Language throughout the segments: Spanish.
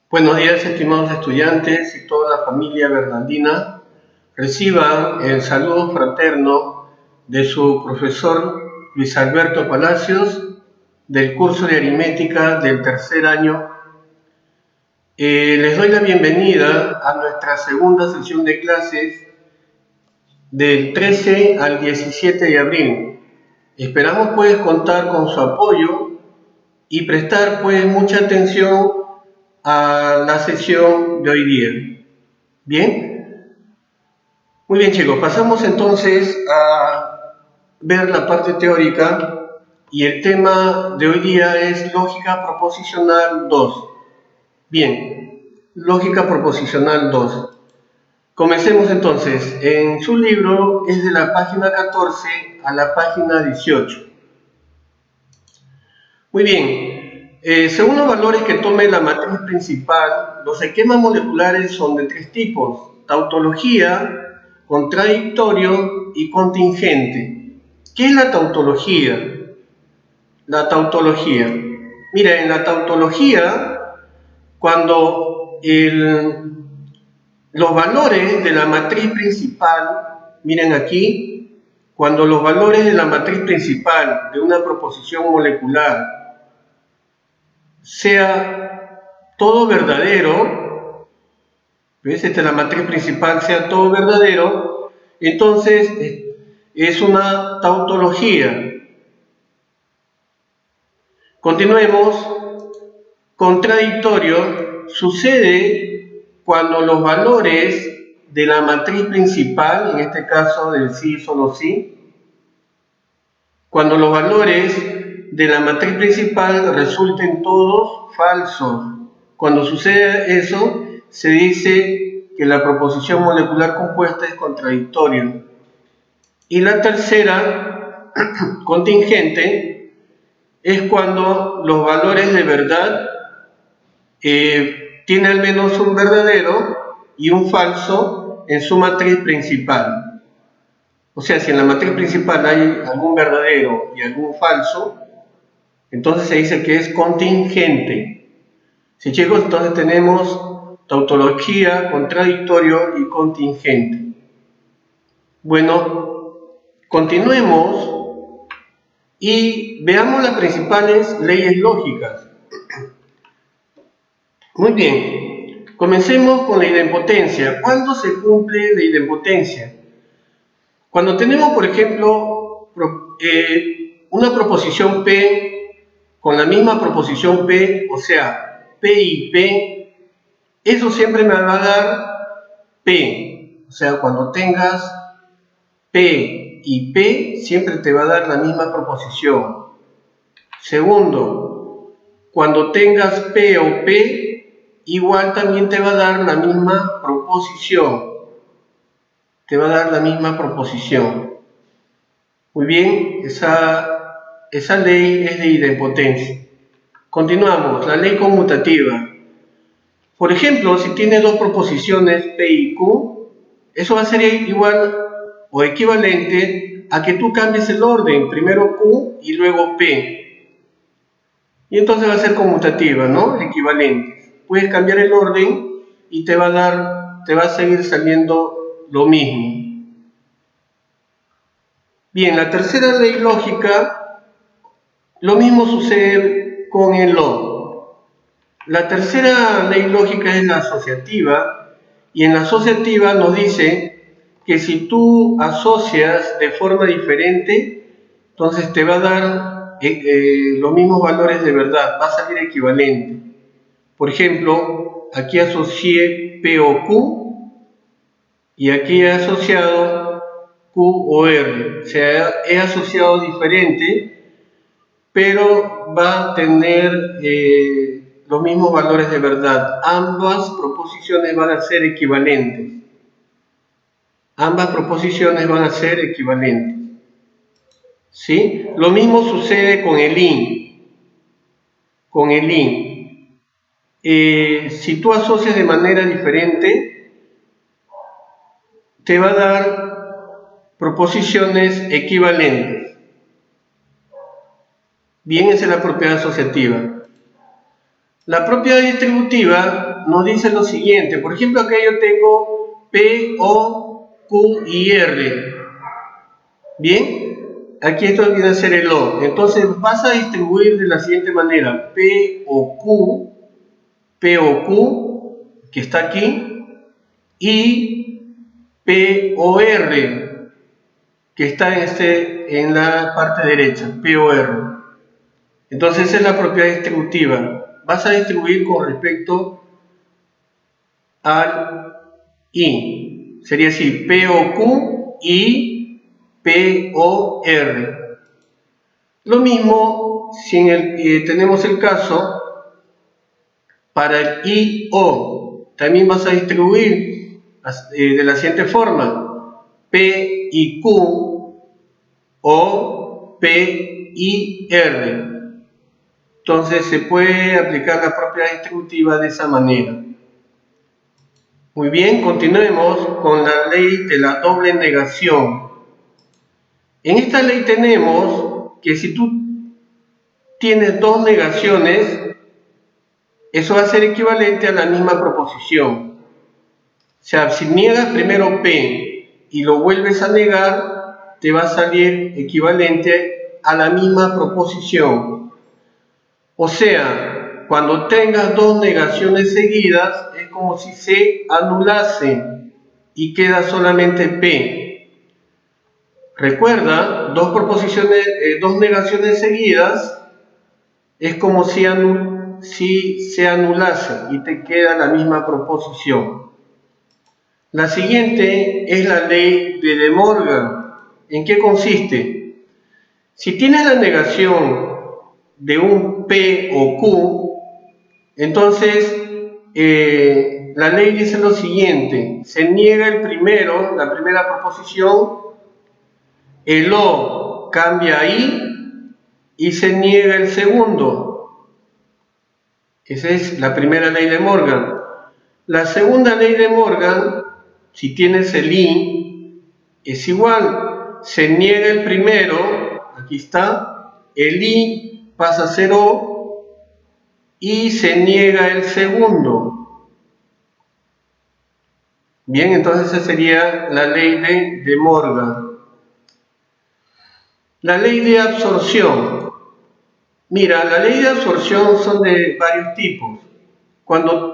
Buenos días, estimados estudiantes y toda la familia bernardina. Reciban el saludo fraterno de su profesor Luis Alberto Palacios del curso de aritmética del tercer año. Les doy la bienvenida a nuestra segunda sesión de clases del 13 al 17 de abril. Esperamos pues contar con su apoyo y prestar pues mucha atención a la sesión de hoy día. ¿Bien? Muy bien, chicos, pasamos entonces a ver la parte teórica y el tema de hoy día es lógica proposicional 2. Bien, lógica proposicional 2. Comencemos entonces. En su libro es de la página 14 a la página 18. Muy bien, según los valores que tome la matriz principal, los esquemas moleculares son de tres tipos: tautología, contradictorio y contingente. ¿Qué es la tautología? La tautología. Mira, en la tautología, cuando los valores de la matriz principal, miren aquí, cuando los valores de la matriz principal de una proposición molecular sea todo verdadero, ¿ves? La matriz principal sea todo verdadero, entonces es una tautología. Continuemos. Contradictorio sucede cuando los valores de la matriz principal, en este caso del sí solo sí, cuando los valores de la matriz principal resulten todos falsos. Cuando sucede eso, se dice que la proposición molecular compuesta es contradictoria. Y la tercera, contingente, es cuando los valores de verdad tienen al menos un verdadero y un falso en su matriz principal. O sea, si en la matriz principal hay algún verdadero y algún falso, entonces se dice que es contingente. Sí, chicos, entonces tenemos tautología, contradictorio y contingente. Bueno, continuemos y veamos las principales leyes lógicas. Muy bien, comencemos con la idempotencia. ¿Cuándo se cumple la idempotencia? Cuando tenemos, por ejemplo, una proposición P con la misma proposición P, o sea, P y P, eso siempre me va a dar P. O sea, cuando tengas P y P, siempre te va a dar la misma proposición. Segundo, cuando tengas P o P, igual también te va a dar la misma proposición. Te va a dar la misma proposición. Muy bien, esa ley es de idempotencia. Continuamos, la ley conmutativa. Por ejemplo, si tienes dos proposiciones P y Q, eso va a ser igual o equivalente a que tú cambies el orden, primero Q y luego P. Y entonces va a ser conmutativa, ¿no? Equivalente. Puedes cambiar el orden y te va a seguir saliendo lo mismo. Bien, la tercera ley lógica, lo mismo sucede con el LO. La tercera ley lógica es la asociativa, y en la asociativa nos dice que si tú asocias de forma diferente, entonces te va a dar los mismos valores de verdad, va a salir equivalente. Por ejemplo, aquí asocié P o Q y aquí he asociado Q o R. O sea, he asociado diferente, pero va a tener los mismos valores de verdad. Ambas proposiciones van a ser equivalentes. Ambas proposiciones van a ser equivalentes. ¿Sí? Lo mismo sucede con el IN. Con el IN. Si tú asocias de manera diferente, te va a dar proposiciones equivalentes. Bien, esa es la propiedad asociativa. La propiedad distributiva nos dice lo siguiente. Por ejemplo, acá yo tengo P, O, Q y R. Bien, aquí esto viene a ser el O. Entonces vas a distribuir de la siguiente manera. P o Q, que está aquí, y P o R, que está en la parte derecha, P o R. Entonces esa es la propiedad distributiva. Vas a distribuir con respecto al I. Sería así, P o Q y P o R. Lo mismo si tenemos el caso para el I o. También vas a distribuir de la siguiente forma. P y Q o P y R. Entonces se puede aplicar la propiedad distributiva de esa manera. Muy bien, continuemos con la ley de la doble negación. En esta ley tenemos que si tú tienes dos negaciones, eso va a ser equivalente a la misma proposición. O sea, si niegas primero P y lo vuelves a negar, te va a salir equivalente a la misma proposición. O sea, cuando tengas dos negaciones seguidas, es como si se anulase y queda solamente P. Recuerda, dos negaciones seguidas, es como si se anulase y te queda la misma proposición. La siguiente es la ley de De Morgan. ¿En qué consiste? Si tienes la negación de un P o Q, entonces la ley dice lo siguiente: se niega la primera proposición, el O cambia a I y se niega el segundo. Esa es la primera ley de Morgan. La segunda ley de Morgan, si tienes el I, es igual. Se niega el primero, aquí está, el I pasa a ser O y se niega el segundo. Bien, entonces esa sería la ley de Morgan. La ley de absorción. Mira, la ley de absorción son de varios tipos.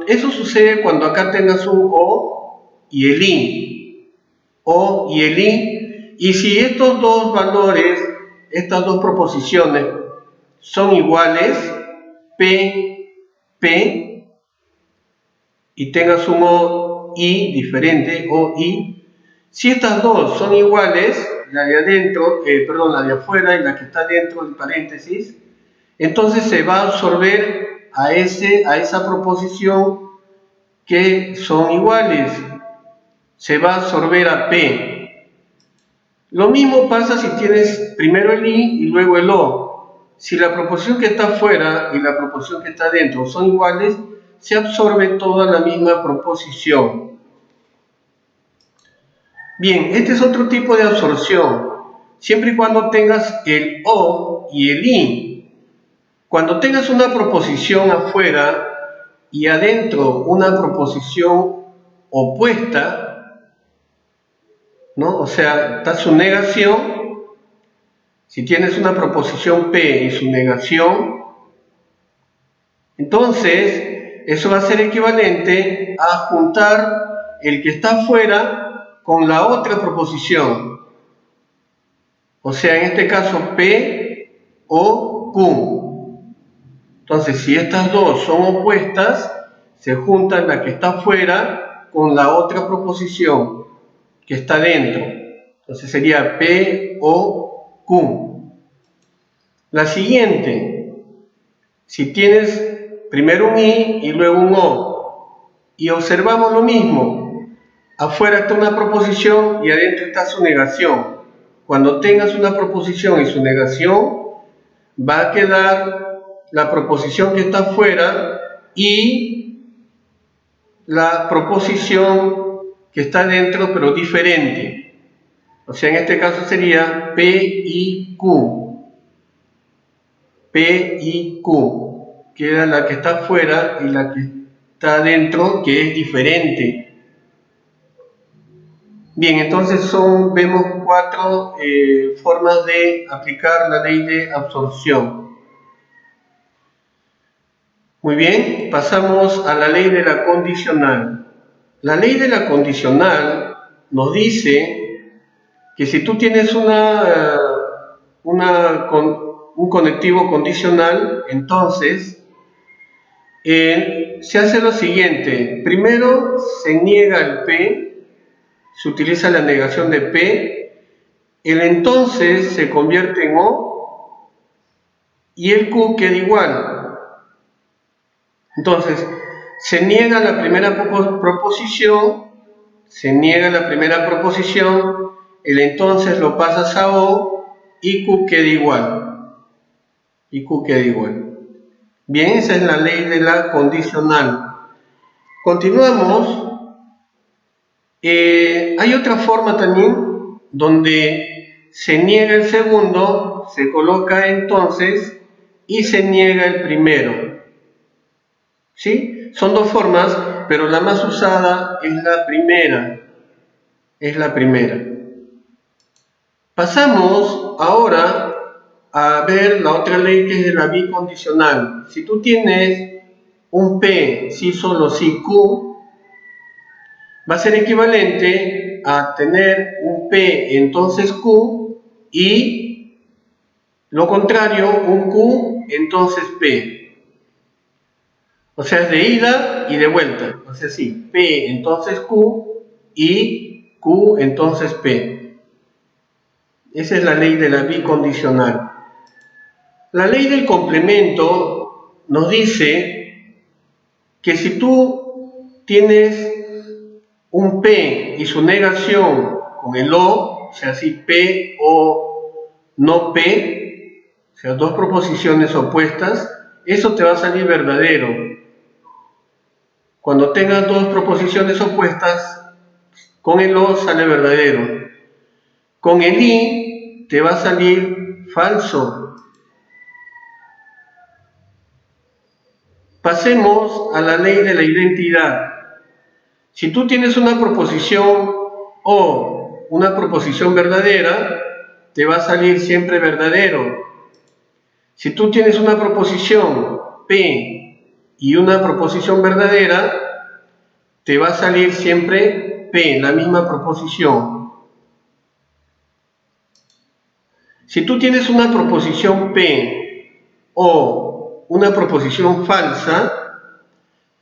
Eso sucede cuando acá tengas un O y el I. O y el I. Y si estos dos valores, estas dos proposiciones, son iguales, P, y tengas un O, I diferente, O, I. Si estas dos son iguales, la de adentro, la de afuera y la que está dentro del paréntesis, entonces se va a absorber a esa proposición que son iguales. Se va a absorber a P. Lo mismo pasa si tienes primero el I y luego el O. Si la proposición que está afuera y la proposición que está dentro son iguales, se absorbe toda la misma proposición. Bien, este es otro tipo de absorción, siempre y cuando tengas el O y el I. Cuando tengas una proposición afuera y adentro una proposición opuesta, ¿no? O sea, está su negación. Si tienes una proposición P y su negación, entonces eso va a ser equivalente a juntar el que está afuera con la otra proposición. O sea, en este caso P o Q. Entonces, si estas dos son opuestas, se juntan la que está afuera con la otra proposición que está dentro. Entonces sería P o Q. La siguiente, si tienes primero un I y luego un O, y observamos lo mismo, afuera está una proposición y adentro está su negación. Cuando tengas una proposición y su negación, va a quedar la proposición que está afuera y la proposición que está dentro, pero diferente. O sea, en este caso sería P y Q. P y Q. Queda la que está afuera y la que está adentro que es diferente. Bien, entonces vemos 4 formas de aplicar la ley de absorción. Muy bien, pasamos a la ley de la condicional. La ley de la condicional nos dice que si tú tienes un conectivo condicional, entonces se hace lo siguiente. Primero se niega el P, se utiliza la negación de P, el entonces se convierte en O y el Q queda igual. Entonces, se niega la primera proposición, el entonces lo pasas a O y Q queda igual. Bien, esa es la ley de la condicional. Continuamos. Hay otra forma también donde se niega el segundo, se coloca entonces y se niega el primero. ¿Sí? Son 2 formas, pero la más usada es la primera. Pasamos ahora a ver la otra ley, que es de la bicondicional. Si tú tienes un P, si solo si Q, va a ser equivalente a tener un P entonces Q y lo contrario, un Q entonces P. O sea, es de ida y de vuelta. O sea, sí, P entonces Q y Q entonces P. Esa es la ley de la bicondicional. La ley del complemento nos dice que si tú tienes un P y su negación con el O, o sea, si P o no P, o sea, 2 proposiciones opuestas, eso te va a salir verdadero. Cuando tengas 2 proposiciones opuestas, con el O sale verdadero. Con el I te va a salir falso. Pasemos a la ley de la identidad. Si tú tienes una proposición o una proposición verdadera, te va a salir siempre verdadero. Si tú tienes una proposición P y una proposición verdadera, te va a salir siempre P, la misma proposición. Si tú tienes una proposición P o una proposición falsa,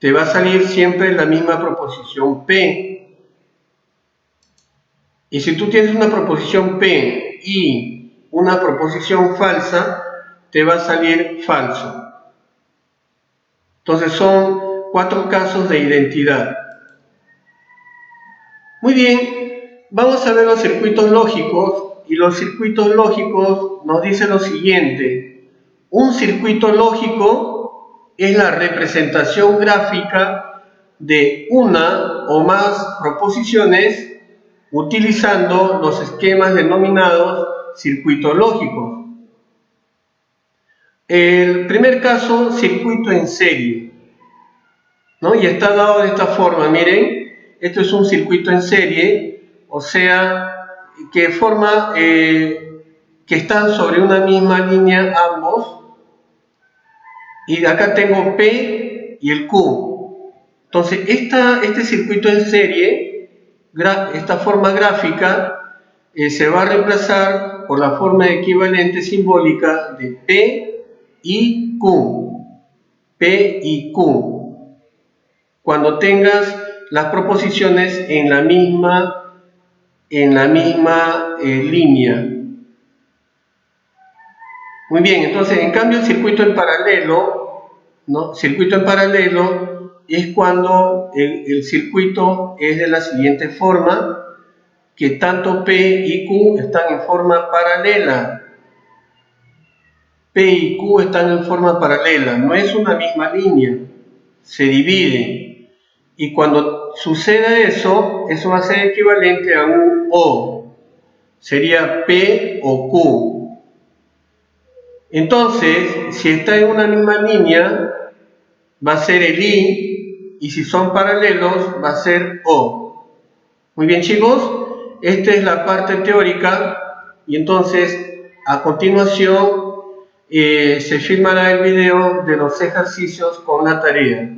te va a salir siempre la misma proposición P. Y si tú tienes una proposición P y una proposición falsa, te va a salir falso. Entonces son 4 casos de identidad. Muy bien, vamos a ver los circuitos lógicos, y los circuitos lógicos nos dicen lo siguiente. Un circuito lógico es la representación gráfica de una o más proposiciones utilizando los esquemas denominados circuitos lógicos. El primer caso, circuito en serie, ¿no? Y está dado de esta forma, miren. Esto es un circuito en serie, o sea, que están sobre una misma línea ambos, y acá tengo P y el Q. Entonces, este circuito en serie, esta forma gráfica, se va a reemplazar por la forma equivalente simbólica de P y Q. P y Q. Cuando tengas las proposiciones en la misma línea. Muy bien, entonces en cambio el circuito en paralelo, ¿no? Circuito en paralelo es cuando el circuito es de la siguiente forma, que tanto P y Q están en forma paralela. P y Q están en forma paralela, no es una misma línea, se divide. Y cuando suceda eso va a ser equivalente a un O. Sería P o Q. Entonces, si está en una misma línea, va a ser el I y si son paralelos va a ser O. Muy bien, chicos, esta es la parte teórica y entonces a continuación se filmará el video de los ejercicios con la tarea.